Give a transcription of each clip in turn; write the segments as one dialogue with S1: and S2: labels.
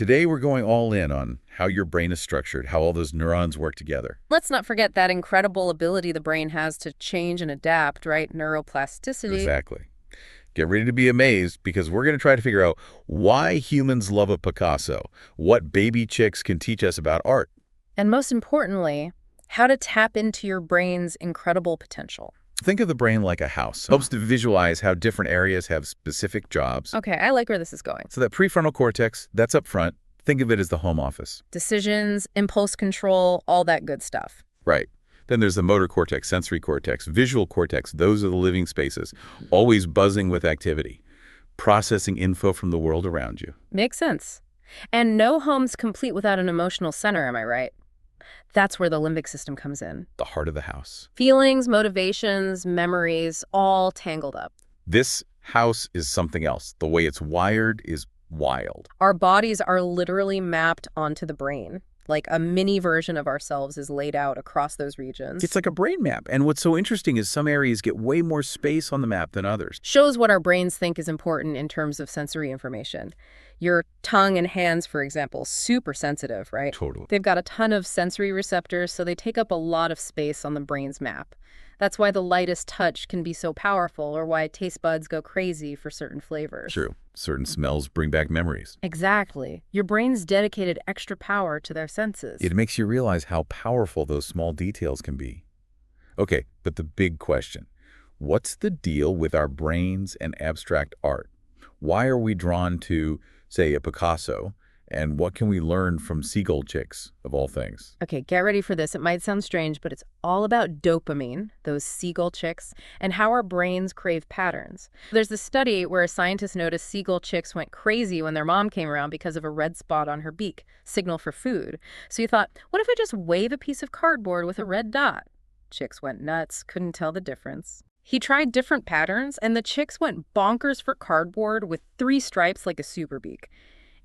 S1: Today we're going all in on how your brain is structured, how all those neurons work together.
S2: Let's not forget that incredible ability the brain has to change and adapt, right? Neuroplasticity.
S1: Exactly. Get ready to be amazed because we're going to try to figure out why humans love a Picasso, what baby chicks can teach us about art.
S2: And most importantly, how to tap into your brain's incredible potential.
S1: Think of the brain like a house. Helps to visualize how different areas have specific jobs.
S2: Okay, I like where this is going.
S1: So that prefrontal cortex, that's up front. Think of it as the home office.
S2: Decisions, impulse control, all that good stuff.
S1: Right. Then there's the motor cortex, sensory cortex, visual cortex. Those are the living spaces, always buzzing with activity, processing info from the world around you.
S2: Makes sense. And no home's complete without an emotional center, am I right? That's where the limbic system comes in.
S1: The heart of the house.
S2: Feelings, motivations, memories, all tangled up.
S1: This house is something else. The way it's wired is wild.
S2: Our bodies are literally mapped onto the brain. Like a mini version of ourselves is laid out across those regions.
S1: It's like a brain map. And what's so interesting is some areas get way more space on the map than others.
S2: Shows what our brains think is important in terms of sensory information. Your tongue and hands, for example, super sensitive, right?
S1: Totally.
S2: They've got a ton of sensory receptors, so they take up a lot of space on the brain's map. That's why the lightest touch can be so powerful, or why taste buds go crazy for certain flavors.
S1: True. Certain smells bring back memories.
S2: Exactly. Your brain's dedicated extra power to their senses.
S1: It makes you realize how powerful those small details can be. Okay, but the big question, what's the deal with our brains and abstract art? Why are we drawn to, say, a Picasso, and what can we learn from seagull chicks, of all things?
S2: Okay, get ready for this. It might sound strange, but it's all about dopamine, those seagull chicks, and how our brains crave patterns. There's this study where a scientist noticed seagull chicks went crazy when their mom came around because of a red spot on her beak, signal for food. So he thought, what if I just wave a piece of cardboard with a red dot? Chicks went nuts, couldn't tell the difference. He tried different patterns, and the chicks went bonkers for cardboard with 3 stripes like a super beak.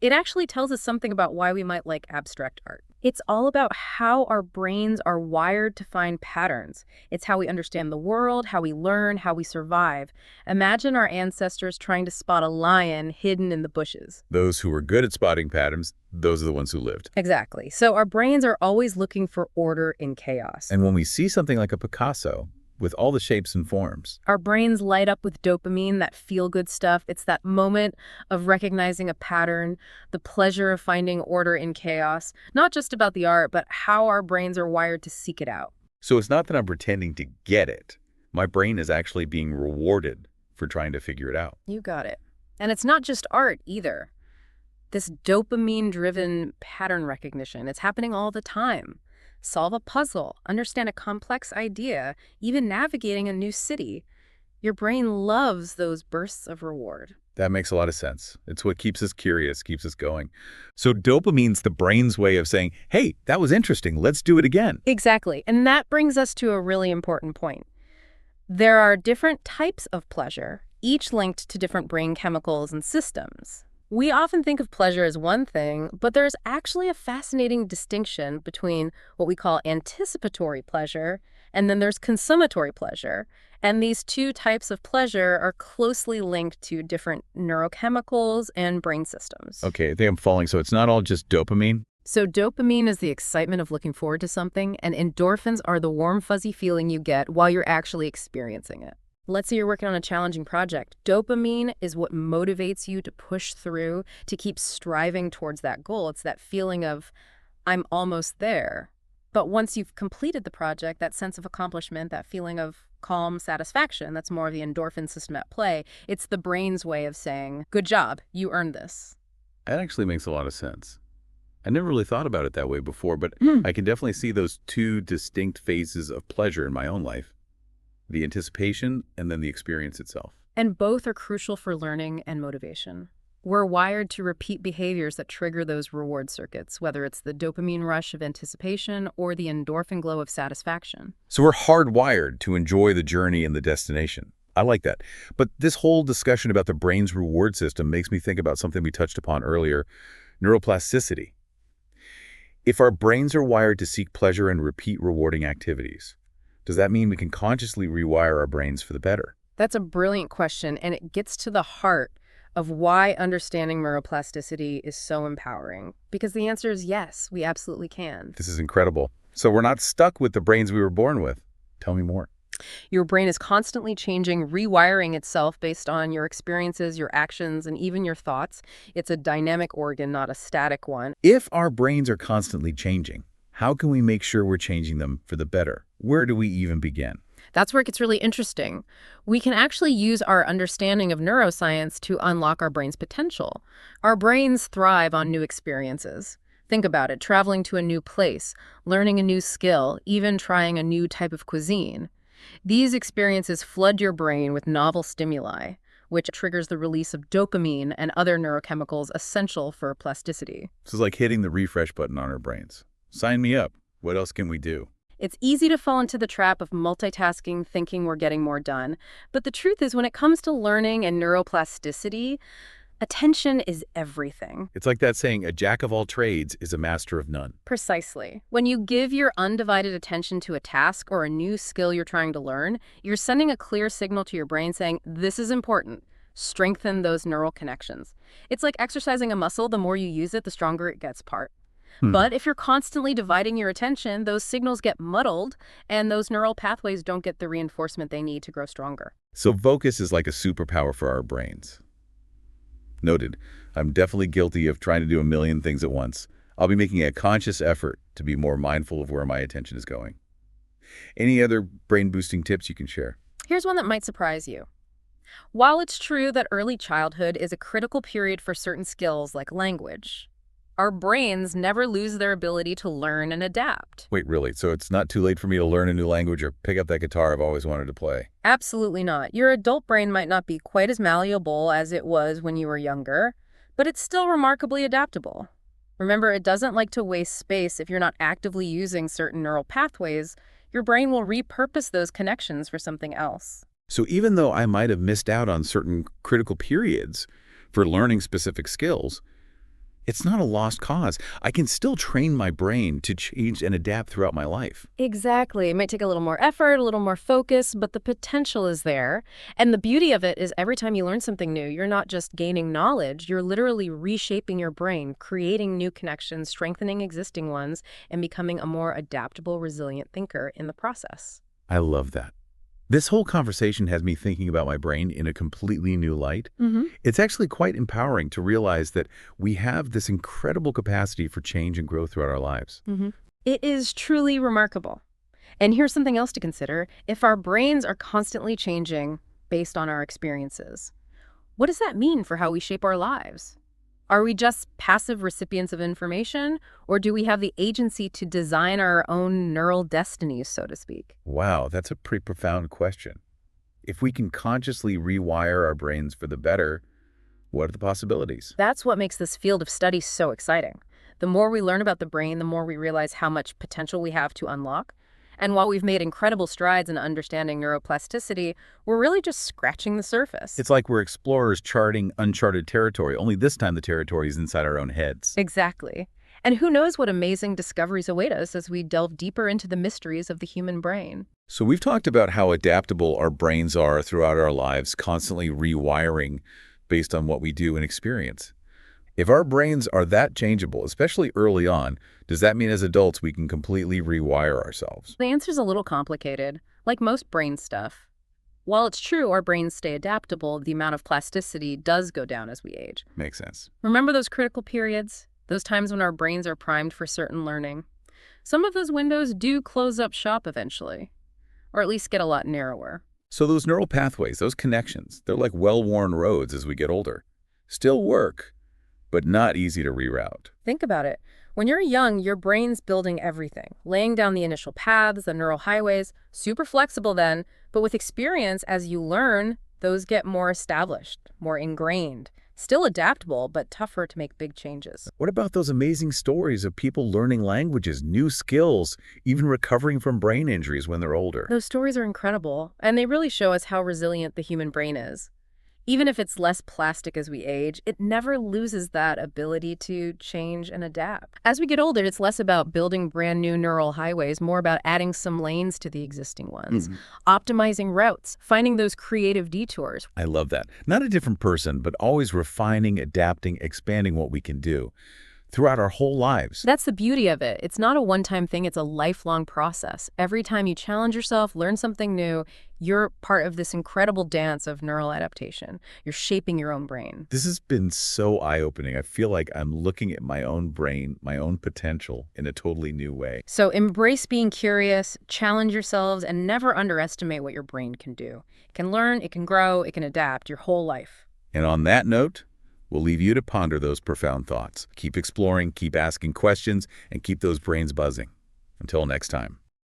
S2: It actually tells us something about why we might like abstract art. It's all about how our brains are wired to find patterns. It's how we understand the world, how we learn, how we survive. Imagine our ancestors trying to spot a lion hidden in the bushes.
S1: Those who were good at spotting patterns, those are the ones who lived.
S2: Exactly. So our brains are always looking for order in chaos.
S1: And when we see something like a Picasso, with all the shapes and forms,
S2: our brains light up with dopamine, that feel-good stuff. It's that moment of recognizing a pattern, the pleasure of finding order in chaos, not just about the art, but how our brains are wired to seek it out.
S1: So it's not that I'm pretending to get it. My brain is actually being rewarded for trying to figure it out.
S2: You got it. And it's not just art either. This dopamine-driven pattern recognition, it's happening all the time. Solve a puzzle, understand a complex idea, even navigating a new city. Your brain loves those bursts of reward.
S1: That makes a lot of sense. It's what keeps us curious, keeps us going. So dopamine's the brain's way of saying, hey, that was interesting, let's do it again.
S2: Exactly. And that brings us to a really important point. There are different types of pleasure, each linked to different brain chemicals and systems. We often think of pleasure as one thing, but there's actually a fascinating distinction between what we call anticipatory pleasure and then there's consummatory pleasure. And these two types of pleasure are closely linked to different neurochemicals and brain systems.
S1: Okay, I think I'm following. So it's not all just dopamine?
S2: So dopamine is the excitement of looking forward to something, and endorphins are the warm, fuzzy feeling you get while you're actually experiencing it. Let's say you're working on a challenging project. Dopamine is what motivates you to push through, to keep striving towards that goal. It's that feeling of, I'm almost there. But once you've completed the project, that sense of accomplishment, that feeling of calm satisfaction, that's more of the endorphin system at play. It's the brain's way of saying, good job, you earned this.
S1: That actually makes a lot of sense. I never really thought about it that way before, but I can definitely see those 2 distinct phases of pleasure in my own life. The anticipation, and then the experience itself.
S2: And both are crucial for learning and motivation. We're wired to repeat behaviors that trigger those reward circuits, whether it's the dopamine rush of anticipation or the endorphin glow of satisfaction.
S1: So we're hardwired to enjoy the journey and the destination. I like that. But this whole discussion about the brain's reward system makes me think about something we touched upon earlier, neuroplasticity. If our brains are wired to seek pleasure and repeat rewarding activities, does that mean we can consciously rewire our brains for the better?
S2: That's a brilliant question, and it gets to the heart of why understanding neuroplasticity is so empowering. Because the answer is yes, we absolutely can.
S1: This is incredible. So we're not stuck with the brains we were born with. Tell me more.
S2: Your brain is constantly changing, rewiring itself based on your experiences, your actions, and even your thoughts. It's a dynamic organ, not a static one.
S1: If our brains are constantly changing, how can we make sure we're changing them for the better? Where do we even begin?
S2: That's where it gets really interesting. We can actually use our understanding of neuroscience to unlock our brain's potential. Our brains thrive on new experiences. Think about it, traveling to a new place, learning a new skill, even trying a new type of cuisine. These experiences flood your brain with novel stimuli, which triggers the release of dopamine and other neurochemicals essential for plasticity.
S1: This is like hitting the refresh button on our brains. Sign me up. What else can we do?
S2: It's easy to fall into the trap of multitasking, thinking we're getting more done. But the truth is, when it comes to learning and neuroplasticity, attention is everything.
S1: It's like that saying, a jack of all trades is a master of none.
S2: Precisely. When you give your undivided attention to a task or a new skill you're trying to learn, you're sending a clear signal to your brain saying, this is important. Strengthen those neural connections. It's like exercising a muscle. The more you use it, the stronger it gets part. But if you're constantly dividing your attention, those signals get muddled, and those neural pathways don't get the reinforcement they need to grow stronger.
S1: So focus is like a superpower for our brains. Noted. I'm definitely guilty of trying to do a million things at once. I'll be making a conscious effort to be more mindful of where my attention is going. Any other brain-boosting tips you can share?
S2: Here's one that might surprise you. While it's true that early childhood is a critical period for certain skills like language, our brains never lose their ability to learn and adapt.
S1: Wait, really? So it's not too late for me to learn a new language or pick up that guitar I've always wanted to play?
S2: Absolutely not. Your adult brain might not be quite as malleable as it was when you were younger, but it's still remarkably adaptable. Remember, it doesn't like to waste space. If you're not actively using certain neural pathways, your brain will repurpose those connections for something else.
S1: So even though I might have missed out on certain critical periods for learning specific skills, it's not a lost cause. I can still train my brain to change and adapt throughout my life.
S2: Exactly. It might take a little more effort, a little more focus, but the potential is there. And the beauty of it is every time you learn something new, you're not just gaining knowledge, you're literally reshaping your brain, creating new connections, strengthening existing ones, and becoming a more adaptable, resilient thinker in the process.
S1: I love that. This whole conversation has me thinking about my brain in a completely new light. It's actually quite empowering to realize that we have this incredible capacity for change and growth throughout our lives.
S2: It is truly remarkable. And here's something else to consider. If our brains are constantly changing based on our experiences, what does that mean for how we shape our lives? Are we just passive recipients of information, or do we have the agency to design our own neural destinies, so to speak?
S1: Wow, that's a pretty profound question. If we can consciously rewire our brains for the better, what are the possibilities?
S2: That's what makes this field of study so exciting. The more we learn about the brain, the more we realize how much potential we have to unlock. And while we've made incredible strides in understanding neuroplasticity, we're really just scratching the surface.
S1: It's like we're explorers charting uncharted territory, only this time the territory is inside our own heads.
S2: Exactly. And who knows what amazing discoveries await us as we delve deeper into the mysteries of the human brain.
S1: So we've talked about how adaptable our brains are throughout our lives, constantly rewiring based on what we do and experience. If our brains are that changeable, especially early on, does that mean as adults we can completely rewire ourselves?
S2: The answer's a little complicated, like most brain stuff. While it's true our brains stay adaptable, the amount of plasticity does go down as we age.
S1: Makes sense.
S2: Remember those critical periods? Those times when our brains are primed for certain learning? Some of those windows do close up shop eventually, or at least get a lot narrower.
S1: So those neural pathways, those connections, they're like well-worn roads as we get older. Still work, but not easy to reroute.
S2: Think about it. When you're young, your brain's building everything, laying down the initial paths, the neural highways, super flexible then, but with experience, as you learn, those get more established, more ingrained, still adaptable, but tougher to make big changes.
S1: What about those amazing stories of people learning languages, new skills, even recovering from brain injuries when they're older?
S2: Those stories are incredible, and they really show us how resilient the human brain is. Even if it's less plastic as we age, it never loses that ability to change and adapt. As we get older, it's less about building brand new neural highways, more about adding some lanes to the existing ones, optimizing routes, finding those creative detours.
S1: I love that. Not a different person, but always refining, adapting, expanding what we can do throughout our whole lives.
S2: That's the beauty of it. It's not a one-time thing, it's a lifelong process. Every time you challenge yourself, learn something new, you're part of this incredible dance of neural adaptation. You're shaping your own brain.
S1: This has been so eye-opening. I feel like I'm looking at my own brain, my own potential in a totally new way.
S2: So embrace being curious, challenge yourselves, and never underestimate what your brain can do. It can learn, it can grow, it can adapt your whole life.
S1: And on that note, we'll leave you to ponder those profound thoughts. Keep exploring, keep asking questions, and keep those brains buzzing. Until next time.